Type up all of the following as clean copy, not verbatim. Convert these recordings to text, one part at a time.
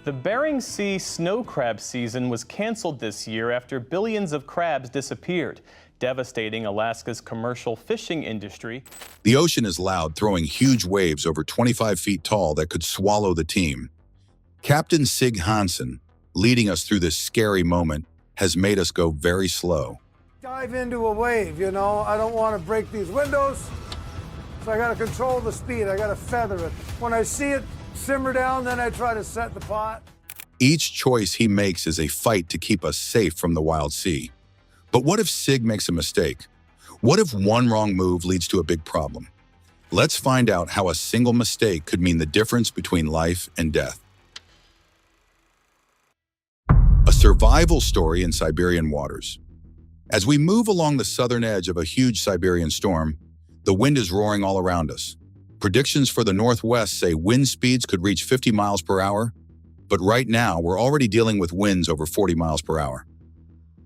The Bering Sea snow crab season was canceled this year after billions of crabs disappeared, devastating Alaska's commercial fishing industry. The ocean is loud, throwing huge waves over 25 feet tall that could swallow the team. Captain Sig Hansen, leading us through this scary moment, has made us go very slow. Dive into a wave, you know. I don't want to break these windows, so I got to control the speed. I got to feather it. When I see it simmer down, then I try to set the pot. Each choice he makes is a fight to keep us safe from the wild sea. But what if Sig makes a mistake? What if one wrong move leads to a big problem? Let's find out how a single mistake could mean the difference between life and death. A survival story in Siberian waters. As we move along the southern edge of a huge Siberian storm, the wind is roaring all around us. Predictions for the northwest say wind speeds could reach 50 miles per hour, but right now we're already dealing with winds over 40 miles per hour.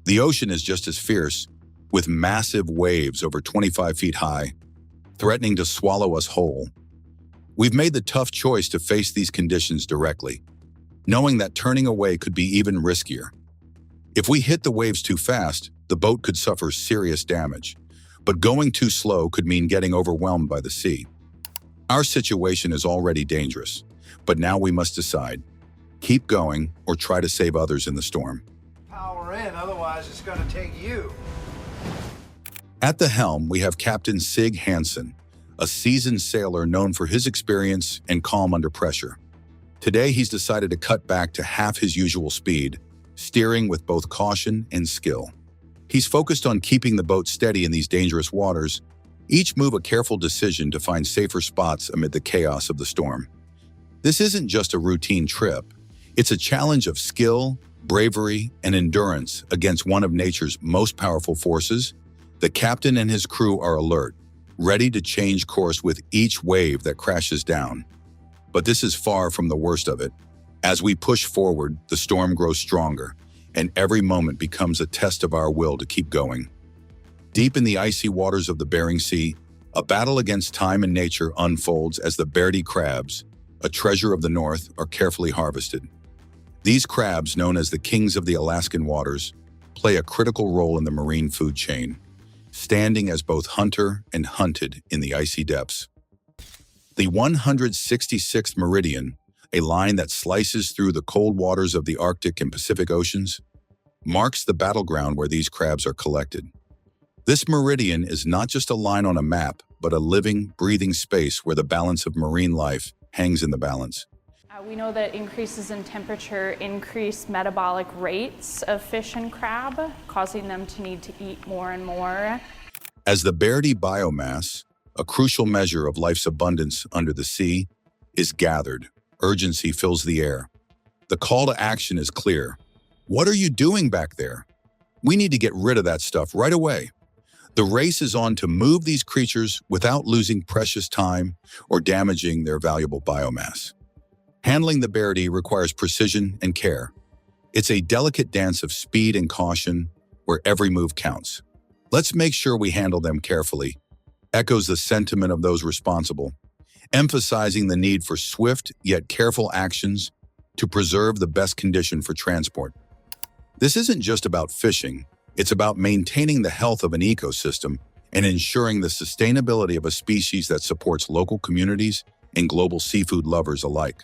The ocean is just as fierce, with massive waves over 25 feet high, threatening to swallow us whole. We've made the tough choice to face these conditions directly, knowing that turning away could be even riskier. If we hit the waves too fast, the boat could suffer serious damage, but going too slow could mean getting overwhelmed by the sea. Our situation is already dangerous, but now we must decide: keep going or try to save others in the storm. Power in, otherwise it's going to take you. At the helm, we have Captain Sig Hansen, a seasoned sailor known for his experience and calm under pressure. Today, he's decided to cut back to half his usual speed, steering with both caution and skill. He's focused on keeping the boat steady in these dangerous waters, each move a careful decision to find safer spots amid the chaos of the storm. This isn't just a routine trip. It's a challenge of skill, bravery, and endurance against one of nature's most powerful forces. The captain and his crew are alert, ready to change course with each wave that crashes down. But this is far from the worst of it. As we push forward, the storm grows stronger, and every moment becomes a test of our will to keep going. Deep in the icy waters of the Bering Sea, a battle against time and nature unfolds as the Deadliest crabs, a treasure of the north, are carefully harvested. These crabs, known as the kings of the Alaskan waters, play a critical role in the marine food chain, standing as both hunter and hunted in the icy depths. The 166th meridian, a line that slices through the cold waters of the Arctic and Pacific Oceans, marks the battleground where these crabs are collected. This meridian is not just a line on a map, but a living, breathing space where the balance of marine life hangs in the balance. We know that increases in temperature increase metabolic rates of fish and crab, causing them to need to eat more and more. As the Deadliest biomass, a crucial measure of life's abundance under the sea, is gathered, urgency fills the air. The call to action is clear. What are you doing back there? We need to get rid of that stuff right away. The race is on to move these creatures without losing precious time or damaging their valuable biomass. Handling the Deadliest requires precision and care. It's a delicate dance of speed and caution where every move counts. Let's make sure we handle them carefully, echoes the sentiment of those responsible, emphasizing the need for swift yet careful actions to preserve the best condition for transport. This isn't just about fishing, it's about maintaining the health of an ecosystem and ensuring the sustainability of a species that supports local communities and global seafood lovers alike.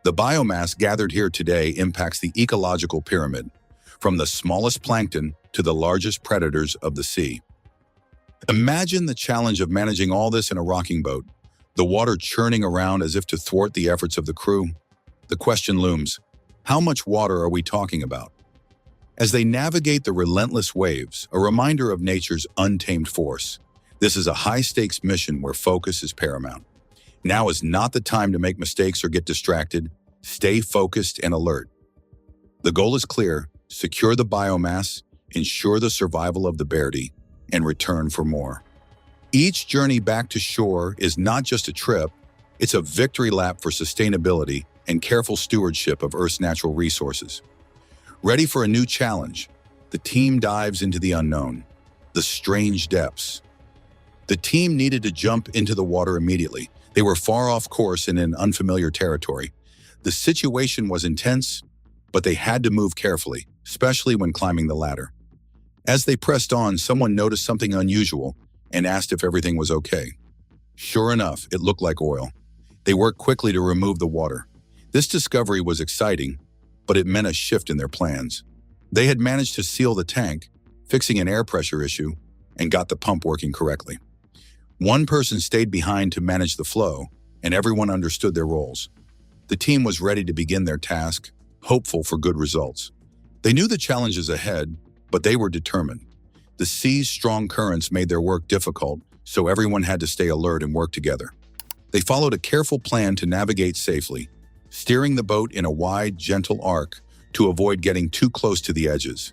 The biomass gathered here today impacts the ecological pyramid, from the smallest plankton to the largest predators of the sea. Imagine the challenge of managing all this in a rocking boat, the water churning around as if to thwart the efforts of the crew. The question looms: how much water are we talking about? As they navigate the relentless waves, a reminder of nature's untamed force, this is a high-stakes mission where focus is paramount. Now is not the time to make mistakes or get distracted. Stay focused and alert. The goal is clear: secure the biomass, ensure the survival of the Deadliest, and return for more. Each journey back to shore is not just a trip, it's a victory lap for sustainability and careful stewardship of Earth's natural resources. Ready for a new challenge, the team dives into the unknown, the strange depths. The team needed to jump into the water immediately. They were far off course and in unfamiliar territory. The situation was intense, but they had to move carefully, especially when climbing the ladder. As they pressed on, someone noticed something unusual and asked if everything was okay. Sure enough, it looked like oil. They worked quickly to remove the water. This discovery was exciting, but it meant a shift in their plans. They had managed to seal the tank, fixing an air pressure issue, and got the pump working correctly. One person stayed behind to manage the flow, and everyone understood their roles. The team was ready to begin their task, hopeful for good results. They knew the challenges ahead, but they were determined. The sea's strong currents made their work difficult, so everyone had to stay alert and work together. They followed a careful plan to navigate safely, steering the boat in a wide, gentle arc to avoid getting too close to the edges.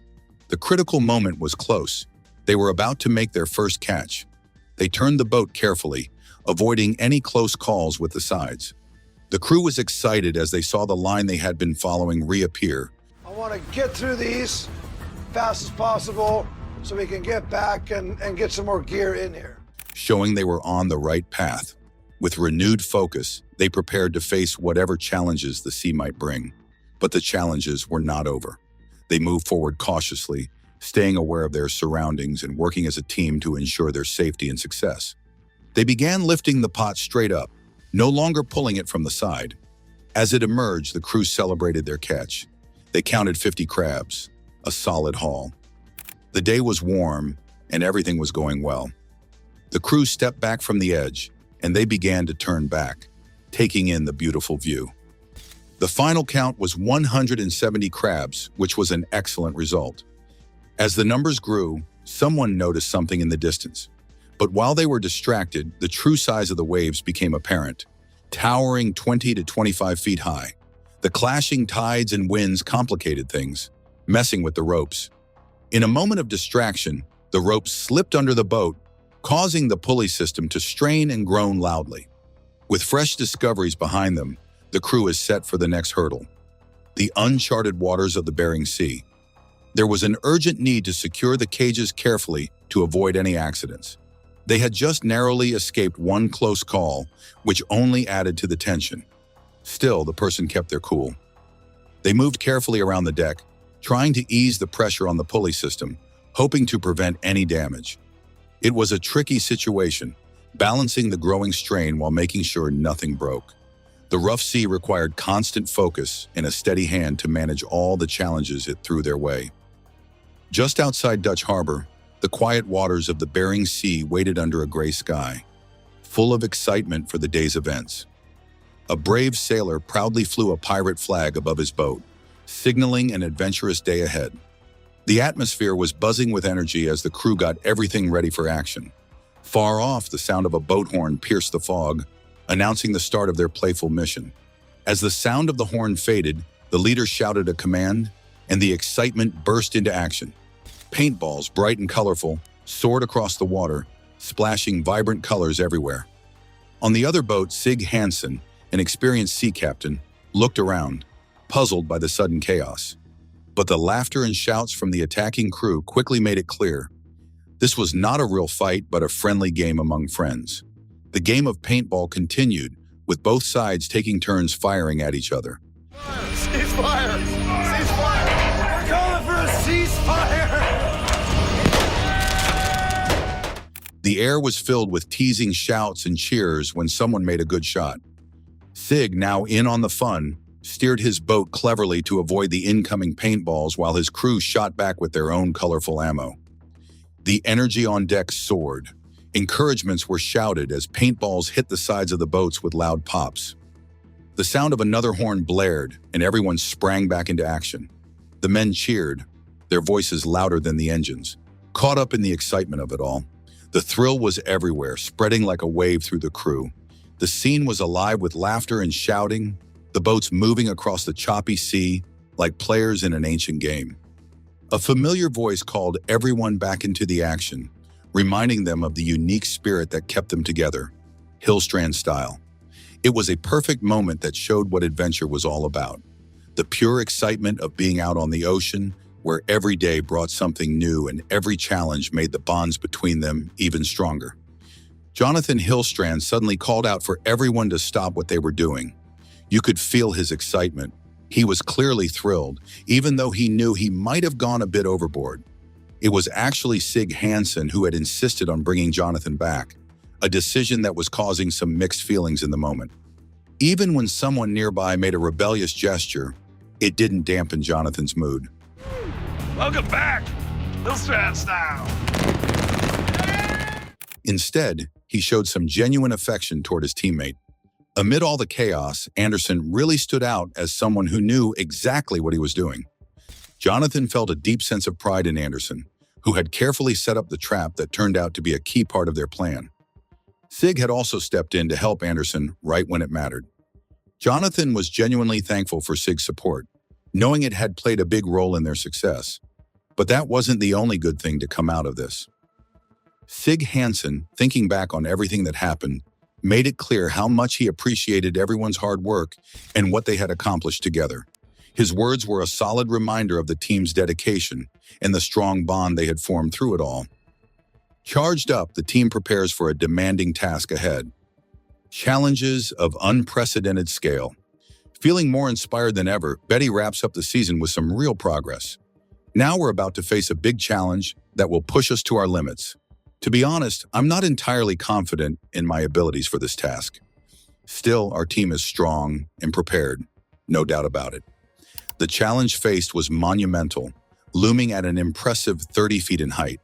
The critical moment was close. They were about to make their first catch. They turned the boat carefully, avoiding any close calls with the sides. The crew was excited as they saw the line they had been following reappear. I want to get through these fast as possible so we can get back and get some more gear in here. Showing they were on the right path. With renewed focus, they prepared to face whatever challenges the sea might bring. But the challenges were not over. They moved forward cautiously, staying aware of their surroundings and working as a team to ensure their safety and success. They began lifting the pot straight up, no longer pulling it from the side. As it emerged, the crew celebrated their catch. They counted 50 crabs, a solid haul. The day was warm, and everything was going well. The crew stepped back from the edge, and they began to turn back, taking in the beautiful view. The final count was 170 crabs, which was an excellent result. As the numbers grew, someone noticed something in the distance. But while they were distracted, the true size of the waves became apparent, towering 20 to 25 feet high. The clashing tides and winds complicated things, messing with the ropes. In a moment of distraction, the ropes slipped under the boat, causing the pulley system to strain and groan loudly. With fresh discoveries behind them, the crew is set for the next hurdle, the uncharted waters of the Bering Sea. There was an urgent need to secure the cages carefully to avoid any accidents. They had just narrowly escaped one close call, which only added to the tension. Still, the person kept their cool. They moved carefully around the deck, trying to ease the pressure on the pulley system, hoping to prevent any damage. It was a tricky situation, balancing the growing strain while making sure nothing broke. The rough sea required constant focus and a steady hand to manage all the challenges it threw their way. Just outside Dutch Harbor, the quiet waters of the Bering Sea waited under a gray sky, full of excitement for the day's events. A brave sailor proudly flew a pirate flag above his boat, signaling an adventurous day ahead. The atmosphere was buzzing with energy as the crew got everything ready for action. Far off, the sound of a boat horn pierced the fog, announcing the start of their playful mission. As the sound of the horn faded, the leader shouted a command, and the excitement burst into action. Paintballs, bright and colorful, soared across the water, splashing vibrant colors everywhere. On the other boat, Sig Hansen, an experienced sea captain, looked around, puzzled by the sudden chaos. But the laughter and shouts from the attacking crew quickly made it clear. This was not a real fight, but a friendly game among friends. The game of paintball continued, with both sides taking turns firing at each other. Ceasefire! Ceasefire! We're calling for a ceasefire! The air was filled with teasing shouts and cheers when someone made a good shot. Sig, now in on the fun, steered his boat cleverly to avoid the incoming paintballs while his crew shot back with their own colorful ammo. The energy on deck soared. Encouragements were shouted as paintballs hit the sides of the boats with loud pops. The sound of another horn blared, and everyone sprang back into action. The men cheered, their voices louder than the engines, caught up in the excitement of it all. The thrill was everywhere, spreading like a wave through the crew. The scene was alive with laughter and shouting, the boats moving across the choppy sea like players in an ancient game. A familiar voice called everyone back into the action, reminding them of the unique spirit that kept them together, Hillstrand style. It was a perfect moment that showed what adventure was all about. The pure excitement of being out on the ocean, where every day brought something new and every challenge made the bonds between them even stronger. Jonathan Hillstrand suddenly called out for everyone to stop what they were doing. You could feel his excitement. He was clearly thrilled, even though he knew he might have gone a bit overboard. It was actually Sig Hansen who had insisted on bringing Jonathan back, a decision that was causing some mixed feelings in the moment. Even when someone nearby made a rebellious gesture, it didn't dampen Jonathan's mood. Welcome back, Hillstrat style. Instead, he showed some genuine affection toward his teammate. Amid all the chaos, Anderson really stood out as someone who knew exactly what he was doing. Jonathan felt a deep sense of pride in Anderson, who had carefully set up the trap that turned out to be a key part of their plan. Sig had also stepped in to help Anderson right when it mattered. Jonathan was genuinely thankful for Sig's support, knowing it had played a big role in their success. But that wasn't the only good thing to come out of this. Sig Hansen, thinking back on everything that happened, made it clear how much he appreciated everyone's hard work and what they had accomplished together. His words were a solid reminder of the team's dedication and the strong bond they had formed through it all. Charged up, the team prepares for a demanding task ahead. Challenges of unprecedented scale. Feeling more inspired than ever, Betty wraps up the season with some real progress. Now we're about to face a big challenge that will push us to our limits. To be honest, I'm not entirely confident in my abilities for this task. Still, our team is strong and prepared, no doubt about it. The challenge faced was monumental, looming at an impressive 30 feet in height.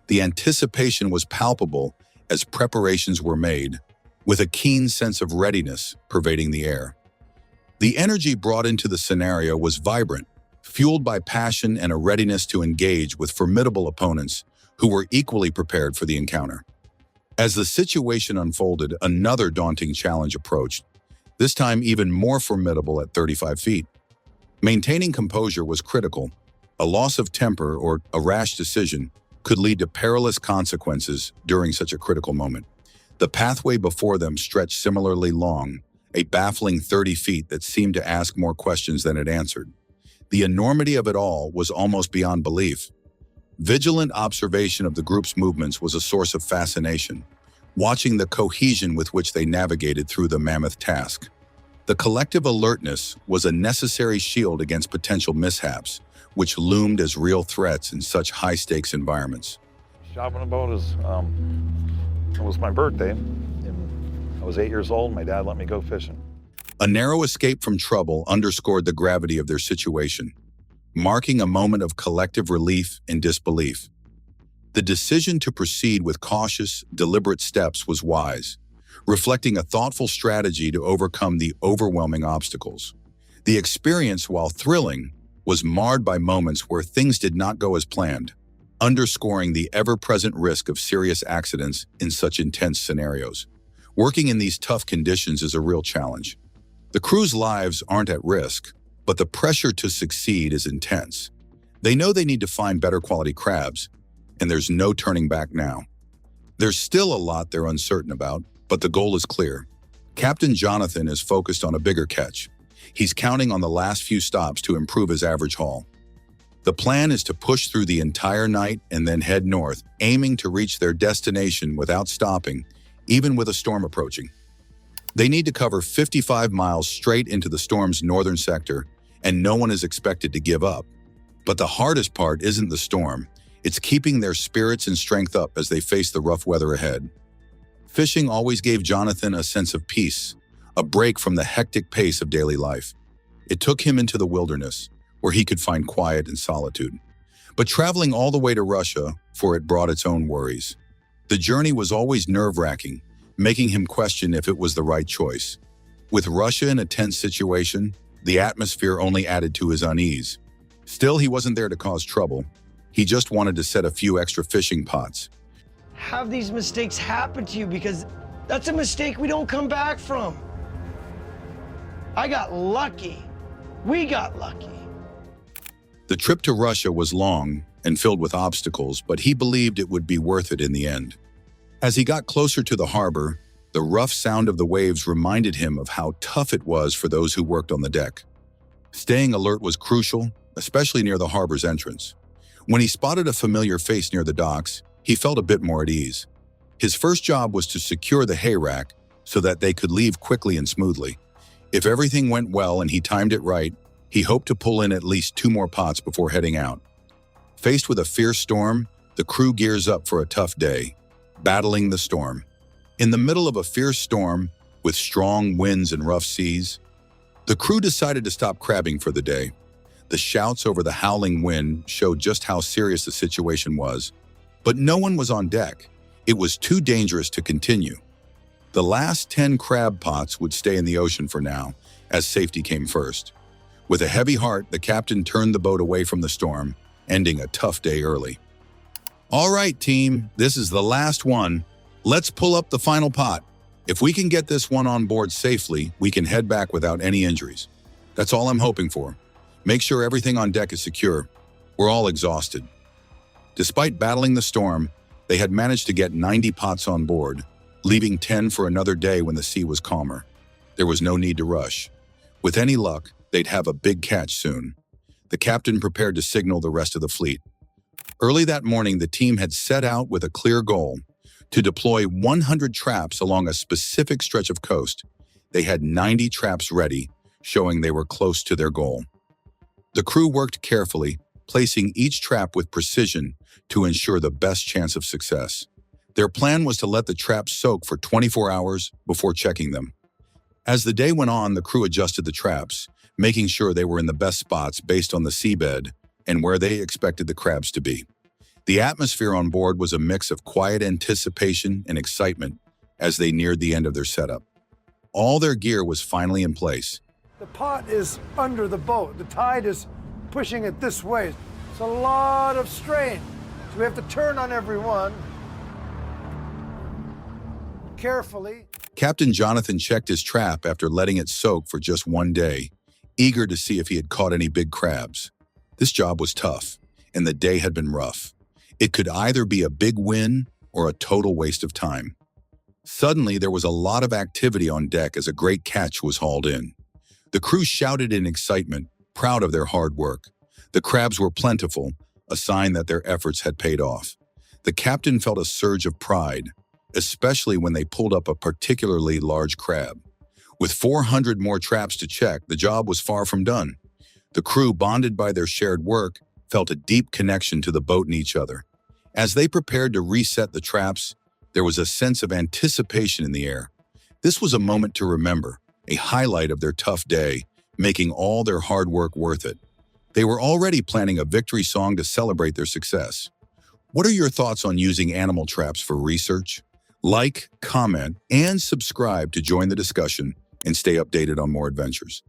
The anticipation was palpable as preparations were made, with a keen sense of readiness pervading the air. The energy brought into the scenario was vibrant, fueled by passion and a readiness to engage with formidable opponents who were equally prepared for the encounter. As the situation unfolded, another daunting challenge approached, this time even more formidable at 35 feet. Maintaining composure was critical. A loss of temper or a rash decision could lead to perilous consequences during such a critical moment. The pathway before them stretched similarly long, a baffling 30 feet that seemed to ask more questions than it answered. The enormity of it all was almost beyond belief. Vigilant observation of the group's movements was a source of fascination, watching the cohesion with which they navigated through the mammoth task. The collective alertness was a necessary shield against potential mishaps, which loomed as real threats in such high-stakes environments. Shopping about it was my birthday, and I was 8 years old. My dad let me go fishing. A narrow escape from trouble underscored the gravity of their situation, marking a moment of collective relief and disbelief. The decision to proceed with cautious, deliberate steps was wise, reflecting a thoughtful strategy to overcome the overwhelming obstacles. The experience, while thrilling, was marred by moments where things did not go as planned, underscoring the ever-present risk of serious accidents in such intense scenarios. Working in these tough conditions is a real challenge. The crew's lives aren't at risk, but the pressure to succeed is intense. They know they need to find better quality crabs, and there's no turning back now. There's still a lot they're uncertain about, but the goal is clear. Captain Jonathan is focused on a bigger catch. He's counting on the last few stops to improve his average haul. The plan is to push through the entire night and then head north, aiming to reach their destination without stopping, even with a storm approaching. They need to cover 55 miles straight into the storm's northern sector, and no one is expected to give up. But the hardest part isn't the storm. It's keeping their spirits and strength up as they face the rough weather ahead. Fishing always gave Jonathan a sense of peace, a break from the hectic pace of daily life. It took him into the wilderness, where he could find quiet and solitude. But traveling all the way to Russia, for it brought its own worries. The journey was always nerve-wracking, making him question if it was the right choice. With Russia in a tense situation, the atmosphere only added to his unease. Still, he wasn't there to cause trouble. He just wanted to set a few extra fishing pots. Have these mistakes happen to you, because that's a mistake we don't come back from. I got lucky. We got lucky. The trip to Russia was long and filled with obstacles, but he believed it would be worth it in the end. As he got closer to the harbor, the rough sound of the waves reminded him of how tough it was for those who worked on the deck. Staying alert was crucial, especially near the harbor's entrance. When he spotted a familiar face near the docks, he felt a bit more at ease. His first job was to secure the hay rack so that they could leave quickly and smoothly. If everything went well and he timed it right, he hoped to pull in at least 2 more pots before heading out. Faced with a fierce storm, the crew gears up for a tough day, battling the storm. In the middle of a fierce storm, with strong winds and rough seas, the crew decided to stop crabbing for the day. The shouts over the howling wind showed just how serious the situation was, but no one was on deck. It was too dangerous to continue. The last 10 crab pots would stay in the ocean for now, as safety came first. With a heavy heart, the captain turned the boat away from the storm, ending a tough day early. All right, team, this is the last one. Let's pull up the final pot. If we can get this one on board safely, we can head back without any injuries. That's all I'm hoping for. Make sure everything on deck is secure. We're all exhausted. Despite battling the storm, they had managed to get 90 pots on board, leaving 10 for another day when the sea was calmer. There was no need to rush. With any luck, they'd have a big catch soon. The captain prepared to signal the rest of the fleet. Early that morning, the team had set out with a clear goal: to deploy 100 traps along a specific stretch of coast. They had 90 traps ready, showing they were close to their goal. The crew worked carefully, placing each trap with precision to ensure the best chance of success. Their plan was to let the traps soak for 24 hours before checking them. As the day went on, the crew adjusted the traps, making sure they were in the best spots based on the seabed and where they expected the crabs to be. The atmosphere on board was a mix of quiet anticipation and excitement as they neared the end of their setup. All their gear was finally in place. The pot is under the boat. The tide is pushing it this way. It's a lot of strain. So we have to turn on every one carefully. Captain Jonathan checked his trap after letting it soak for just 1 day, eager to see if he had caught any big crabs. This job was tough, and the day had been rough. It could either be a big win or a total waste of time. Suddenly, there was a lot of activity on deck as a great catch was hauled in. The crew shouted in excitement, proud of their hard work. The crabs were plentiful, a sign that their efforts had paid off. The captain felt a surge of pride, especially when they pulled up a particularly large crab. With 400 more traps to check, the job was far from done. The crew, bonded by their shared work, felt a deep connection to the boat and each other. As they prepared to reset the traps, there was a sense of anticipation in the air. This was a moment to remember, a highlight of their tough day, making all their hard work worth it. They were already planning a victory song to celebrate their success. What are your thoughts on using animal traps for research? Like, comment, and subscribe to join the discussion and stay updated on more adventures.